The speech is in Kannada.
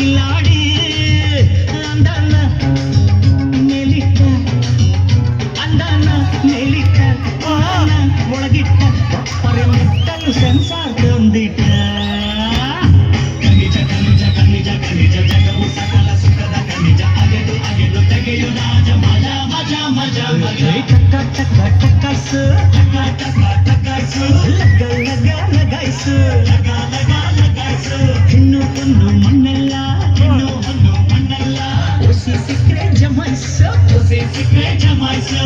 ಕಿಲಾಡಿ ಅಂದನ ಮೇಲಿಟ್ಟ ಅಂದನ ಮೇಲಿಟ್ಟ ಒಳಗಿಟ್ಟ ಪರಮಿಟ್ಟಲು ಸಂಸಾರ ತಂದಿಟ್ಟ ಖನಿಜ ಖನಿಜ ಖನಿಜ ಖನಿಜ ಜಗವು ಸಕಲ ಸುಖದ ಖನಿಜ ಅಗೆದು ಅಗೆದು ತೆಗೆಯು ರಾಜ ಮಜ ಮಜ ಮಜ ಮಜ ಟಕ ಟಕ ಟಕಸು ಟಕ ಟಕ ಟಕಸು ಲಗ ಲಗ ಲಗಾಯಿಸು ಲಗ ಲಗ ಲಗಾಯಿಸು ಹೆಣ್ಣು ಹೊನ್ನು ಮಣ್ಣಲ್ಲ ಹೆಣ್ಣು ಹೊನ್ನು ಮಣ್ಣಲ್ಲ ಒಸಿ ಸಿಕ್ಕರೆ ಜಮಾಯಿಸು ಒಸಿ ಸಿಕ್ಕರೆ ಜಮಾಯಿಸು